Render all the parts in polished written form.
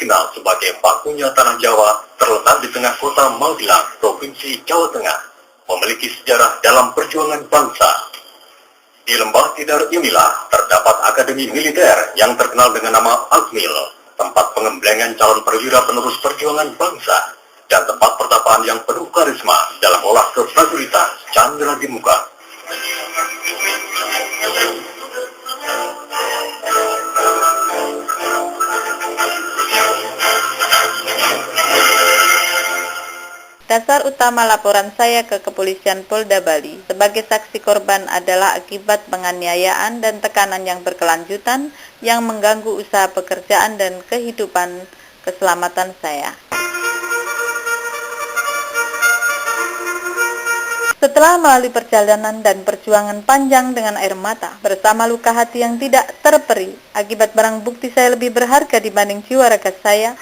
dikenal sebagai Pakunya Tanah Jawa, terletak di tengah kota Magelang, Provinsi Jawa Tengah, memiliki sejarah dalam perjuangan bangsa. Di Lembah Tidar inilah terdapat Akademi Militer yang terkenal dengan nama Akmil, tempat pengemblengan calon perwira penerus perjuangan bangsa, dan tempat pertapaan yang penuh karisma dalam olah keprajuritan Chandra di Muka. Dasar utama laporan saya ke Kepolisian Polda Bali sebagai saksi korban adalah akibat penganiayaan dan tekanan yang berkelanjutan yang mengganggu usaha pekerjaan dan kehidupan keselamatan saya. Setelah melalui perjalanan dan perjuangan panjang dengan air mata, bersama luka hati yang tidak terperi, akibat barang bukti saya lebih berharga dibanding jiwa raga saya.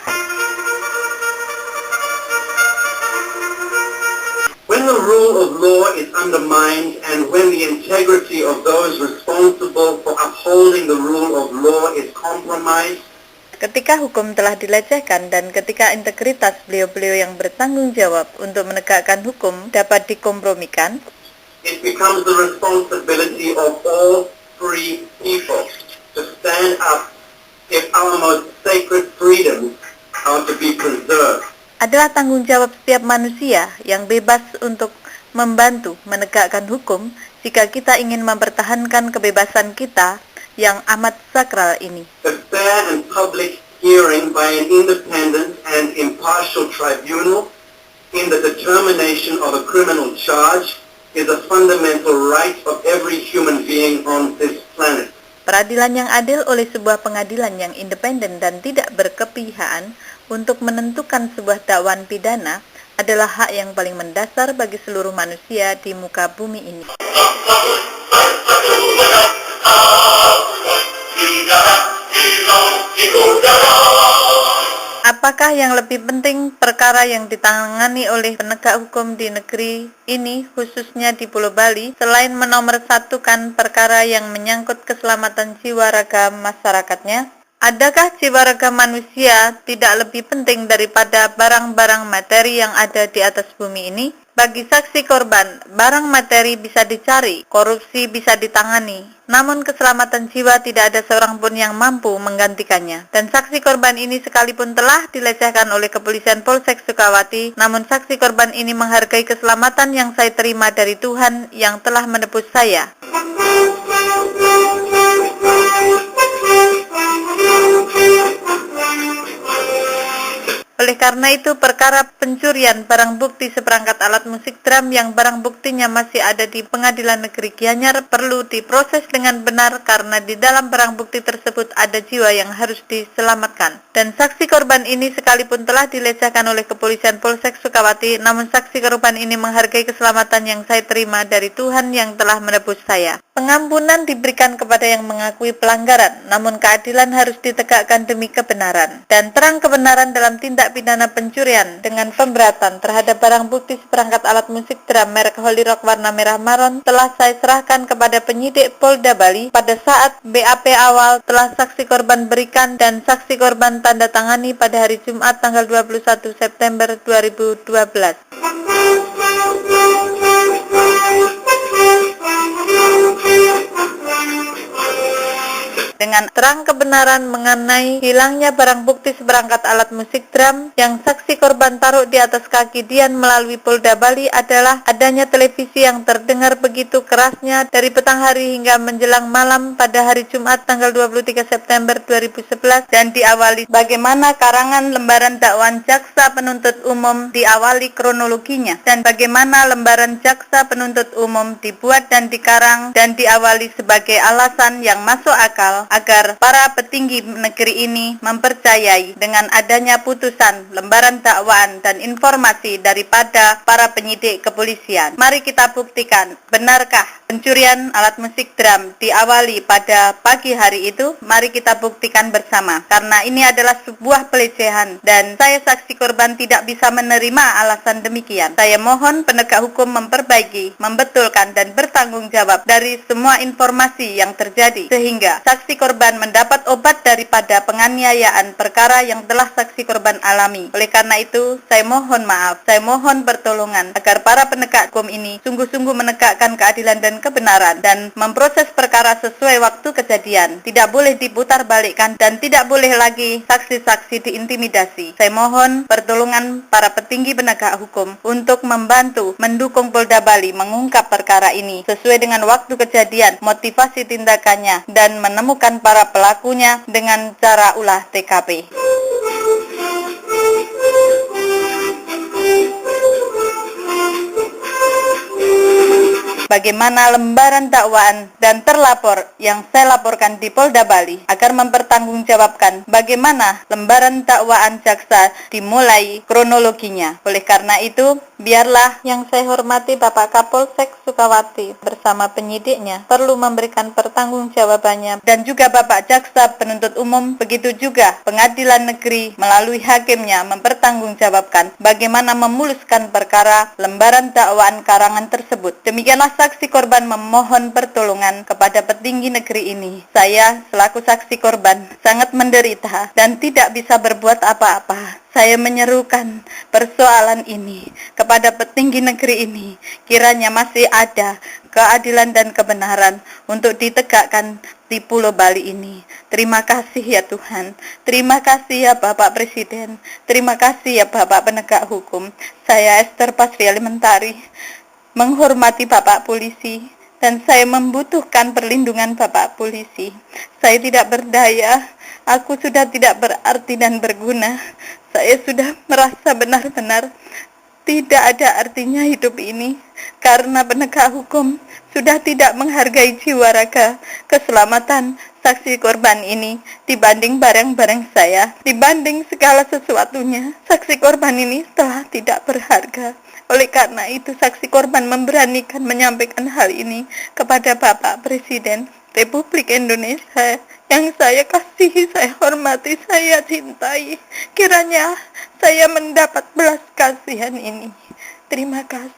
When the rule of law is undermined and when the integrity of those responsible for upholding the rule of law is compromised, ketika hukum telah dilecehkan dan ketika integritas beliau-beliau yang bertanggung jawab untuk menegakkan hukum dapat dikompromikan, it becomes the responsibility of all free people to stand up if our most sacred freedoms are to be preserved. Adalah tanggung jawab setiap manusia yang bebas untuk membantu menegakkan hukum jika kita ingin mempertahankan kebebasan kita yang amat sakral ini. A fair and public hearing by an independent and impartial tribunal in the determination of a criminal charge is a fundamental right of every human being on this planet. Peradilan yang adil oleh sebuah pengadilan yang independen dan tidak berkepihakan untuk menentukan sebuah dakwaan pidana adalah hak yang paling mendasar bagi seluruh manusia di muka bumi ini. Apakah yang lebih penting perkara yang ditangani oleh penegak hukum di negeri ini, khususnya di Pulau Bali, selain menomorsatukan perkara yang menyangkut keselamatan jiwa raga masyarakatnya? Adakah jiwa raga manusia tidak lebih penting daripada barang-barang materi yang ada di atas bumi ini? Bagi saksi korban, barang materi bisa dicari, korupsi bisa ditangani, namun keselamatan jiwa tidak ada seorang pun yang mampu menggantikannya. Dan saksi korban ini sekalipun telah dilecehkan oleh Kepolisian Polsek Sukawati, namun saksi korban ini menghargai keselamatan yang saya terima dari Tuhan yang telah menebus saya. Oleh karena itu, perkara pencurian barang bukti seperangkat alat musik drum yang barang buktinya masih ada di Pengadilan Negeri Gianyar perlu diproses dengan benar karena di dalam barang bukti tersebut ada jiwa yang harus diselamatkan. Dan saksi korban ini sekalipun telah dilecehkan oleh Kepolisian Polsek Sukawati, namun saksi korban ini menghargai keselamatan yang saya terima dari Tuhan yang telah menebus saya. Pengampunan diberikan kepada yang mengakui pelanggaran, namun keadilan harus ditegakkan demi kebenaran. Dan terang kebenaran dalam tindak pidana pencurian dengan pemberatan terhadap barang bukti seperangkat alat musik drum merek Holy Rock warna merah maron telah saya serahkan kepada penyidik Polda Bali pada saat BAP awal telah saksi korban berikan dan saksi korban tanda tangani pada hari Jumat tanggal 21 September 2012. Dengan terang kebenaran mengenai hilangnya barang bukti seperangkat alat musik drum yang saksi korban taruh di atas kaki Dian melalui Polda Bali adalah adanya televisi yang terdengar begitu kerasnya dari petang hari hingga menjelang malam pada hari Jumat tanggal 23 September 2011 dan diawali bagaimana karangan lembaran dakwaan jaksa penuntut umum diawali kronologinya dan bagaimana lembaran jaksa penuntut umum dibuat dan dikarang dan diawali sebagai alasan yang masuk akal agar para petinggi negeri ini mempercayai dengan adanya putusan, lembaran dakwaan, dan informasi daripada para penyidik kepolisian. Mari kita buktikan, benarkah Pencurian alat musik drum diawali pada pagi hari itu, mari kita buktikan bersama. Karena ini adalah sebuah pelecehan dan saya saksi korban tidak bisa menerima alasan demikian. Saya mohon penegak hukum memperbaiki, membetulkan dan bertanggung jawab dari semua informasi yang terjadi sehingga saksi korban mendapat obat daripada penganiayaan perkara yang telah saksi korban alami. Oleh karena itu, saya mohon maaf, saya mohon pertolongan agar para penegak hukum ini sungguh-sungguh menegakkan keadilan dan kebenaran dan memproses perkara sesuai waktu kejadian. Tidak boleh diputar balikkan dan tidak boleh lagi saksi-saksi diintimidasi. Saya mohon pertolongan para petinggi penegak hukum untuk membantu mendukung Polda Bali mengungkap perkara ini sesuai dengan waktu kejadian, motivasi tindakannya dan menemukan para pelakunya dengan cara ulah TKP. Bagaimana lembaran dakwaan dan terlapor yang saya laporkan di Polda Bali agar mempertanggungjawabkan bagaimana lembaran dakwaan jaksa dimulai kronologinya. Oleh karena itu, biarlah yang saya hormati Bapak Kapolsek Sukawati bersama penyidiknya perlu memberikan pertanggungjawabannya dan juga Bapak Jaksa Penuntut Umum, begitu juga Pengadilan Negeri melalui hakimnya mempertanggungjawabkan bagaimana memuluskan perkara lembaran dakwaan karangan tersebut. Demikianlah saksi korban memohon pertolongan kepada petinggi negeri ini. Saya selaku saksi korban sangat menderita dan tidak bisa berbuat apa-apa. Saya menyerukan persoalan ini kepada petinggi negeri ini. Kiranya masih ada keadilan dan kebenaran untuk ditegakkan di Pulau Bali ini. Terima kasih ya Tuhan. Terima kasih ya Bapak Presiden. Terima kasih ya Bapak Penegak Hukum. Saya Esther Pasriali Mentari menghormati Bapak Polisi dan saya membutuhkan perlindungan Bapak Polisi. Saya tidak berdaya, aku sudah tidak berarti dan berguna. Saya sudah merasa benar-benar tidak ada artinya hidup ini karena penegak hukum sudah tidak menghargai jiwa raga keselamatan saksi korban ini dibanding barang-barang saya, dibanding segala sesuatunya. Saksi korban ini telah tidak berharga. Oleh karena itu, saksi korban memberanikan menyampaikan hal ini kepada Bapak Presiden Republik Indonesia yang saya kasihi, saya hormati, saya cintai. Kiranya saya mendapat belas kasihan ini. Terima kasih.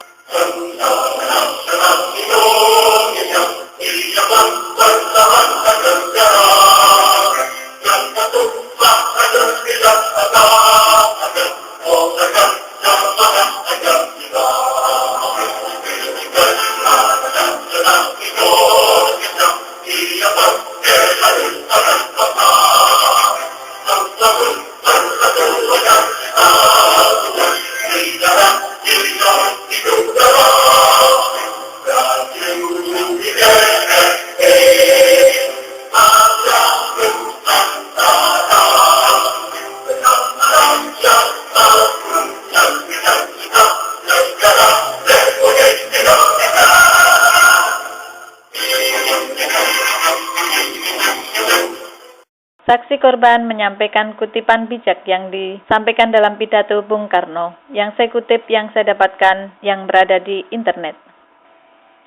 Saksi korban menyampaikan kutipan bijak yang disampaikan dalam pidato Bung Karno, yang saya kutip yang saya dapatkan yang berada di internet.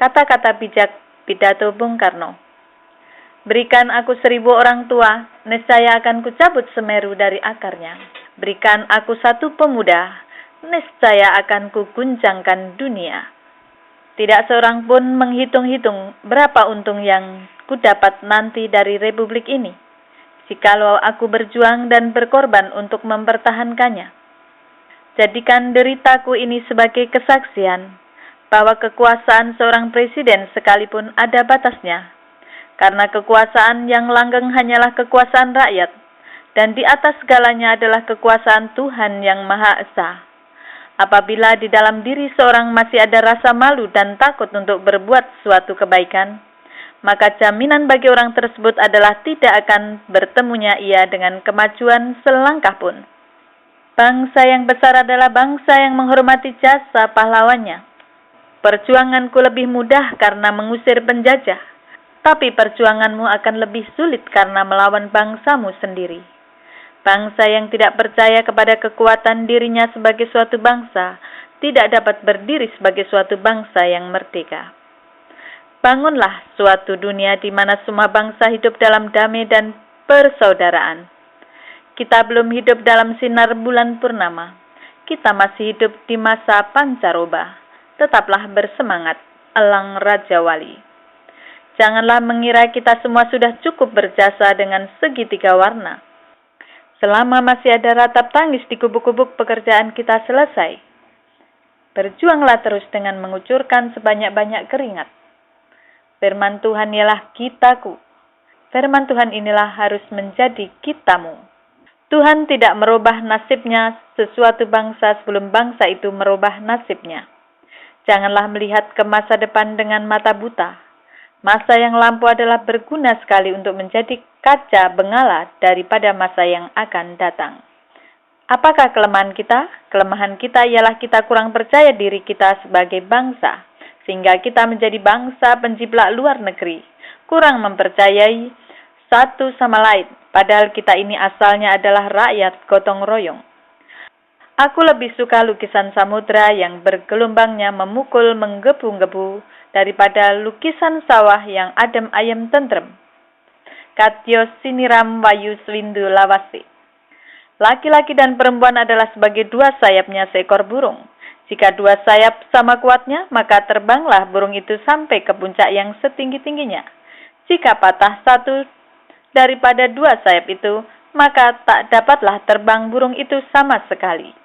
Kata-kata bijak pidato Bung Karno. Berikan aku 1000 orang tua, niscaya akan kucabut Semeru dari akarnya. Berikan aku 1 pemuda, niscaya akan kuguncangkan dunia. Tidak seorang pun menghitung-hitung berapa untung yang kudapat nanti dari republik ini, jikalau aku berjuang dan berkorban untuk mempertahankannya. Jadikan deritaku ini sebagai kesaksian bahwa kekuasaan seorang presiden sekalipun ada batasnya, karena kekuasaan yang langgeng hanyalah kekuasaan rakyat, dan di atas segalanya adalah kekuasaan Tuhan yang Maha Esa. Apabila di dalam diri seorang masih ada rasa malu dan takut untuk berbuat suatu kebaikan, maka jaminan bagi orang tersebut adalah tidak akan bertemunya ia dengan kemajuan selangkah pun. Bangsa yang besar adalah bangsa yang menghormati jasa pahlawannya. Perjuanganku lebih mudah karena mengusir penjajah, tapi perjuanganmu akan lebih sulit karena melawan bangsamu sendiri. Bangsa yang tidak percaya kepada kekuatan dirinya sebagai suatu bangsa, tidak dapat berdiri sebagai suatu bangsa yang merdeka. Bangunlah suatu dunia di mana semua bangsa hidup dalam damai dan persaudaraan. Kita belum hidup dalam sinar bulan purnama. Kita masih hidup di masa pancaroba. Tetaplah bersemangat, elang Raja Wali. Janganlah mengira kita semua sudah cukup berjasa dengan segitiga warna. Selama masih ada ratap tangis di gubuk-gubuk pekerjaan kita selesai, berjuanglah terus dengan mengucurkan sebanyak-banyak keringat. Firman Tuhan ialah kitaku. Firman Tuhan inilah harus menjadi kitamu. Tuhan tidak merubah nasibnya sesuatu bangsa sebelum bangsa itu merubah nasibnya. Janganlah melihat ke masa depan dengan mata buta. Masa yang lampau adalah berguna sekali untuk menjadi kaca bengala daripada masa yang akan datang. Apakah kelemahan kita? Kelemahan kita ialah kita kurang percaya diri kita sebagai bangsa, sehingga kita menjadi bangsa penjiplak luar negeri, kurang mempercayai satu sama lain, padahal kita ini asalnya adalah rakyat gotong royong. Aku lebih suka lukisan samudra yang bergelombangnya memukul menggebu-gebu daripada lukisan sawah yang adem ayem tentrem. Katyo siniram wayu swindu lawase. Laki-laki dan perempuan adalah sebagai dua sayapnya seekor burung. Jika dua sayap sama kuatnya, maka terbanglah burung itu sampai ke puncak yang setinggi-tingginya. Jika patah satu daripada dua sayap itu, maka tak dapatlah terbang burung itu sama sekali.